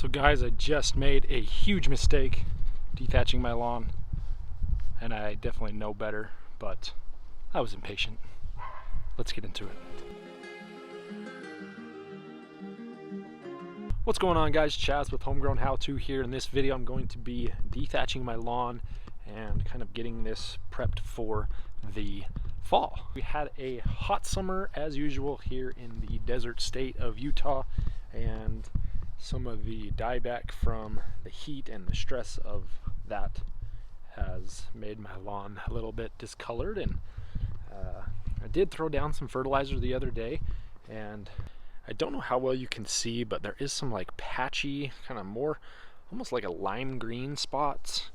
So guys, I just made a huge mistake dethatching my lawn, and I definitely know better, but I was impatient. Let's get into it. What's going on, guys? Chaz with Homegrown How To here. In this video I'm going to be dethatching my lawn and kind of getting this prepped for the fall. We had a hot summer as usual here in the desert state of Utah, and some of the dieback from the heat and the stress of that has made my lawn a little bit discolored. And I did throw down some fertilizer the other day, and I don't know how well you can see, but there is some like patchy, kind of more almost like a lime green spots.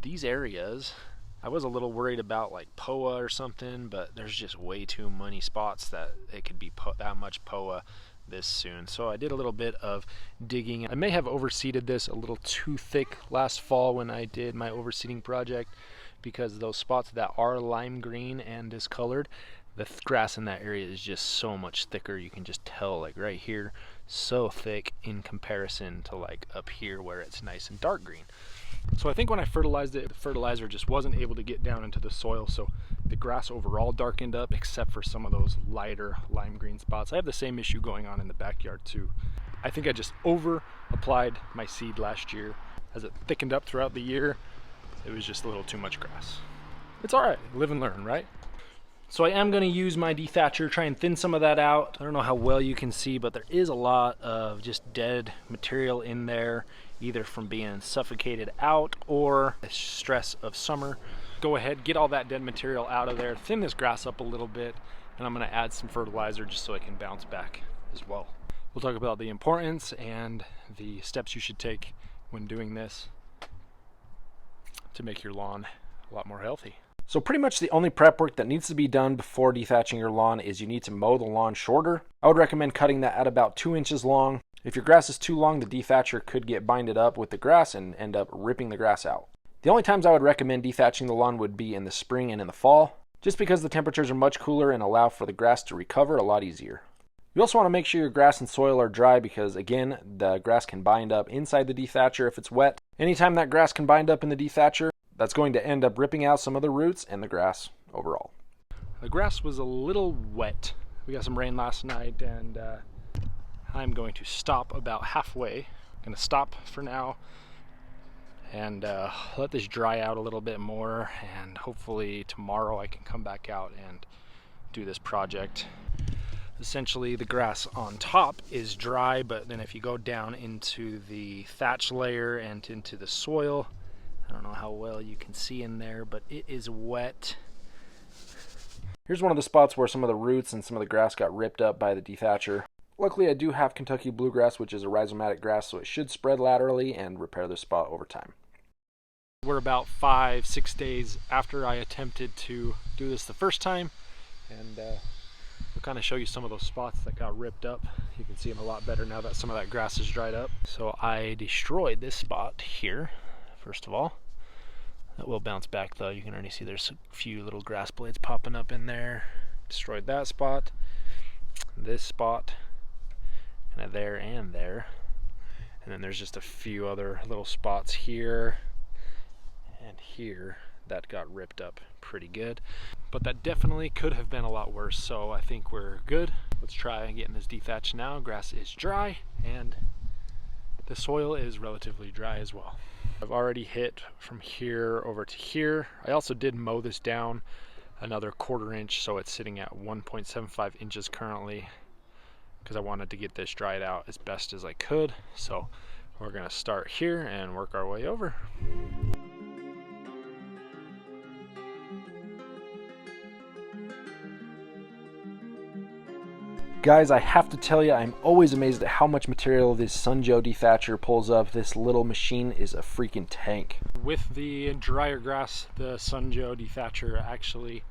These areas, I was a little worried about like POA or something, but there's just way too many spots that it could be that much POA this soon. So I did a little bit of digging. I may have overseeded this a little too thick last fall when I did my overseeding project, because those spots that are lime green and discolored, the grass in that area is just so much thicker. You can just tell, like right here, so thick in comparison to like up here where it's nice and dark green. So I think when I fertilized it, the fertilizer just wasn't able to get down into the soil, so the grass overall darkened up except for some of those lighter lime green spots. I have the same issue going on in the backyard too. I think I just over applied my seed last year. As it thickened up throughout the year, it was just a little too much grass. It's all right, live and learn, right? So I am going to use my dethatcher, try and thin some of that out. I don't know how well you can see, but there is a lot of just dead material in there, either from being suffocated out or the stress of summer. Go ahead, get all that dead material out of there, thin this grass up a little bit, and I'm going to add some fertilizer just so it can bounce back as well. We'll talk about the importance and the steps you should take when doing this to make your lawn a lot more healthy. So pretty much the only prep work that needs to be done before dethatching your lawn is you need to mow the lawn shorter. I would recommend cutting that at about 2 inches long. If your grass is too long, the dethatcher could get binded up with the grass and end up ripping the grass out. The only times I would recommend dethatching the lawn would be in the spring and in the fall, just because the temperatures are much cooler and allow for the grass to recover a lot easier. You also want to make sure your grass and soil are dry, because again, the grass can bind up inside the dethatcher if it's wet. Anytime that grass can bind up in the dethatcher, that's going to end up ripping out some of the roots and the grass overall. The grass was a little wet. We got some rain last night, and I'm going to stop about halfway. I'm going to stop for now and let this dry out a little bit more, and hopefully tomorrow I can come back out and do this project. Essentially the grass on top is dry, but then if you go down into the thatch layer and into the soil, I don't know how well you can see in there, but it is wet. Here's one of the spots where some of the roots and some of the grass got ripped up by the dethatcher. Luckily I do have Kentucky bluegrass, which is a rhizomatic grass, so it should spread laterally and repair this spot over time. We're about 5-6 days after I attempted to do this the first time, and we'll kind of show you some of those spots that got ripped up. You can see them a lot better now that some of that grass is dried up. So I destroyed this spot here, first of all. That will bounce back though. You can already see there's a few little grass blades popping up in there. Destroyed that spot, this spot, and there and there. And then there's just a few other little spots here and here that got ripped up pretty good. But that definitely could have been a lot worse, so I think we're good. Let's try getting this dethatched now. Grass is dry and the soil is relatively dry as well. I've already hit from here over to here. I also did mow this down another 1/4 inch, so it's sitting at 1.75 inches currently, because I wanted to get this dried out as best as I could. So we're gonna start here and work our way over. Guys, I have to tell you, I'm always amazed at how much material this Sunjoe dethatcher pulls up. This little machine is a freaking tank. With the drier grass, the Sunjoe dethatcher actually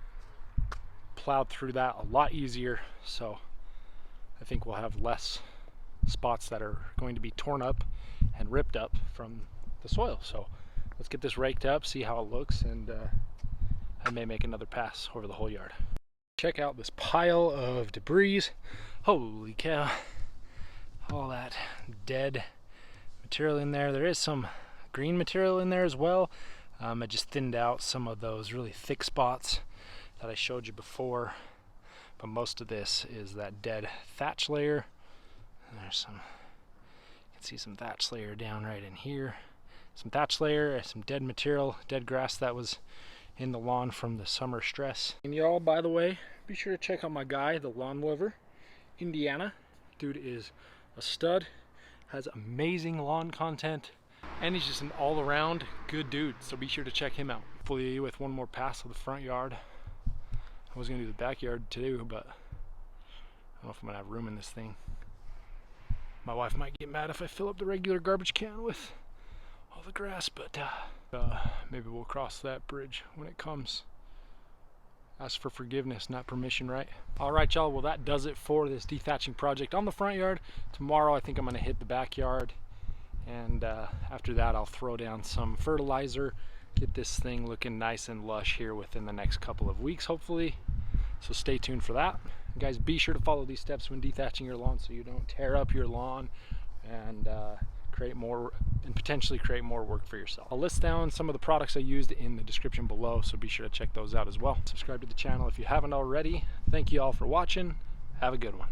plowed through that a lot easier, so I think we'll have less spots that are going to be torn up and ripped up from the soil. So let's get this raked up, see how it looks, and I may make another pass over the whole yard. Check out this pile of debris. Holy cow. All that dead material in there. There is some green material in there as well. I just thinned out some of those really thick spots that I showed you before, but most of this is that dead thatch layer. And there's some, you can see some thatch layer down right in here. Some thatch layer, some dead material, dead grass that was in the lawn from the summer stress. And y'all, by the way, be sure to check out my guy, the Lawn Lover, Indiana. Dude is a stud, has amazing lawn content, and he's just an all-around good dude, so be sure to check him out. Hopefully with one more pass of the front yard. I was gonna do the backyard too, but I don't know if I'm gonna have room in this thing. My wife might get mad if I fill up the regular garbage can with all the grass, but maybe we'll cross that bridge when it comes. Ask for forgiveness, not permission, right? All right, y'all, well, that does it for this dethatching project on the front yard. Tomorrow I think I'm gonna hit the backyard, and after that I'll throw down some fertilizer, get this thing looking nice and lush here within the next couple of weeks, hopefully. So stay tuned for that. And guys, be sure to follow these steps when dethatching your lawn so you don't tear up your lawn and create more, and potentially create more work for yourself. I'll list down some of the products I used in the description below, so be sure to check those out as well. Subscribe to the channel if you haven't already. Thank you all for watching. Have a good one.